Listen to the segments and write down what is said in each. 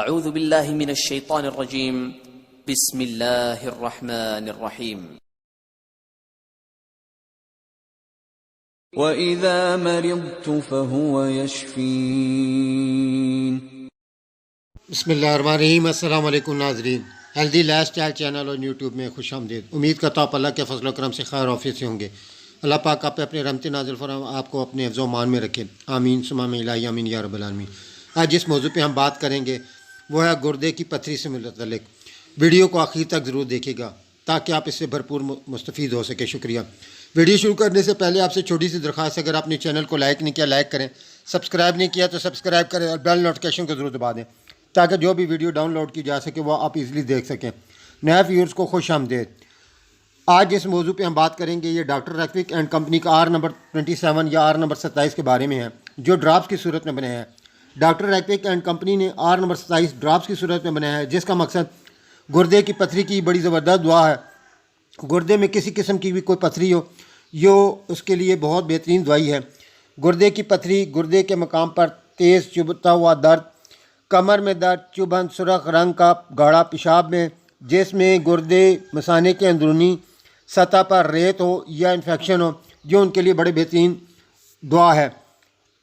अऊज़ु बिल्लाहि मिनश शैतानिर रजीम बिस्मिल्लाहिर रहमानिर रहीम। वइज़ा मरिज़्तु फहुव यशफ़ीन। बिस्मिल्लाहिर्रहमानिर्रहीम। अस्सलाम वालेकुम नाज़रीन, हेल्दी लाइफस्टाइल चैनल और यूट्यूब में खुश आमदीद। उम्मीद करता हूँ आप अल्लाह के फजल करम से खैर ऑफिस से होंगे। अल्लाह पाक आप पे अपने रहमत नाज़िल फरमाए, आपको अपने हिफ्ज़ व मान में रखे। आमीन सुम्मा इलाही आमीन या रब्बल आलमीन। आज जिस मौजू पे हम बात करेंगे वो है गुर्दे की पथरी से मुतल्लिक़। वीडियो को आखिर तक ज़रूर देखिएगा ताकि आप इससे भरपूर मुस्तफ़ीद हो सके। शुक्रिया। वीडियो शुरू करने से पहले आपसे छोटी सी दरख्वास्त, अगर आपने चैनल को लाइक नहीं किया लाइक करें, सब्सक्राइब नहीं किया तो सब्सक्राइब करें और बेल नोटिफिकेशन को ज़रूर दबा दें ताकि जो भी वीडियो डाउनलोड की जा सके वो आप इजीली देख सकें। नए व्यूअर्स को खुश आमदीद। आज जिस मौजू पे हम बात करेंगे ये डॉक्टर रैकविक एंड कंपनी का आर नंबर 27 या आर नंबर 27 के बारे में है, जो ड्रॉप्स की सूरत में बने हैं। डॉक्टर रैकविक एंड कंपनी ने आर नंबर 27 ड्रॉप्स की सूरत में बनाया है, जिसका मकसद गुर्दे की पथरी की बड़ी ज़बरदस्त दुआ है। गुर्दे में किसी किस्म की भी कोई पथरी हो, यो उसके लिए बहुत बेहतरीन दवाई है। गुर्दे की पथरी, गुर्दे के मकाम पर तेज़ चुभता हुआ दर्द, कमर में दर्द, चुभन, सुरख रंग का गाढ़ा पेशाब में जिसमें गुर्दे मसाने के अंदरूनी सतह पर रेत हो या इन्फेक्शन हो, जो उनके लिए बड़े बेहतरीन दुआ है।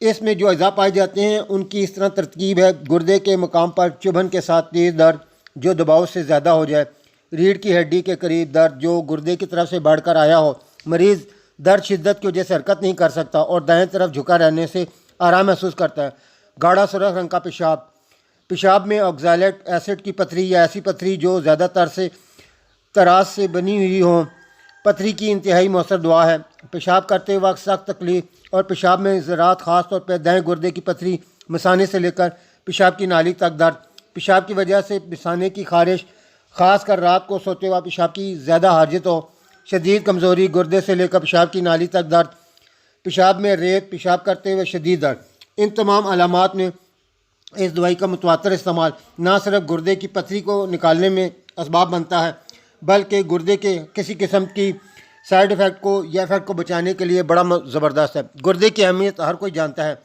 इसमें जो अज़ा पाए जाते हैं उनकी इस तरह तरकीब है। गुर्दे के मकाम पर चुभन के साथ तेज़ दर्द जो दबाव से ज़्यादा हो जाए, रीढ़ की हड्डी के करीब दर्द जो गुर्दे की तरफ से बढ़कर आया हो, मरीज़ दर्द शिद्दत की वजह से हरकत नहीं कर सकता और दाएं तरफ झुका रहने से आराम महसूस करता है। गाढ़ा सुरख रंग का पेशाब, पेशाब में ऑक्सालेट एसिड की पथरी या ऐसी पथरी जो ज़्यादातर से तराश से बनी हुई हो, पथरी की इंतहाई मौसर दुआ है। पेशाब करते वक्त सख्त तकलीफ और पेशाब में ज़रात, ख़ास तौर पर दाएं गुर्दे की पथरी, मसाने से लेकर पेशाब की नाली तक दर्द, पेशाब की वजह से मसाने की खारिश, ख़ासकर रात को सोते वक्त पेशाब की ज़्यादा हाजत हो, शदीद कमज़ोरी, गुर्दे से लेकर पेशाब की नाली तक दर्द, पेशाब में रेत, पेशाब करते हुए शदीद दर्द। इन तमाम अलामात में इस दवाई का मुतवातर इस्तेमाल न सिर्फ गुर्दे की पथरी को निकालने में असबाब बनता है, बल्कि गुर्दे के किसी किस्म की साइड इफ़ेक्ट को या इफ़ेक्ट को बचाने के लिए बड़ा ज़बरदस्त है। गुर्दे की अहमियत हर कोई जानता है,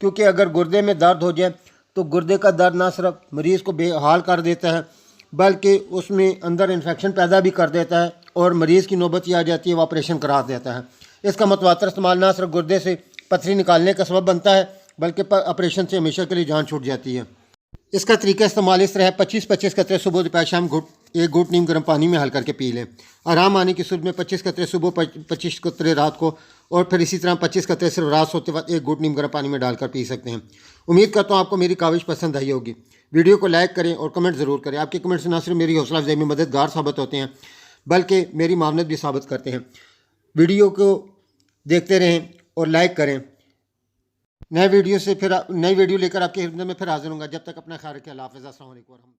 क्योंकि अगर गुर्दे में दर्द हो जाए तो गुर्दे का दर्द ना सिर्फ मरीज़ को बेहाल कर देता है, बल्कि उसमें अंदर इन्फेक्शन पैदा भी कर देता है और मरीज़ की नौबत ही आ जाती है, वो ऑपरेशन करा देता है। इसका मुतवातर इस्तेमाल ना सिर्फ गुर्दे से पथरी निकालने का सबब बनता है, बल्कि ऑपरेशन से हमेशा के लिए जान छूट जाती है। इसका तरीका इस्तेमाल इस तरह है: 25-25 कतरे सुबह दोपहर शाम एक घूंट नीम गर्म पानी में हल करके पी लें। आराम आने की सूरत में 25 कतरे सुबह, 25 कतरे रात को, और फिर इसी तरह 25 कतरे सिर्फ रात सोते वक्त एक घूंट नीम गर्म पानी में डालकर पी सकते हैं। उम्मीद करता हूँ आपको मेरी काविश पसंद आई होगी। वीडियो को लाइक करें और कमेंट ज़रूर करें। आपके कमेंट से न सिर्फ मेरी हौसला अफजाई में मददगार साबित होते हैं, बल्कि मेरी मामनत भी साबित करते हैं। वीडियो को देखते रहें और लाइक करें। नए वीडियो लेकर आपकी खिदमत में फिर हाजिर होऊंगा। जब तक अपना ख्याल रखें। अल्लाह हाफ़िज़। अस्सलाम वालेकुम।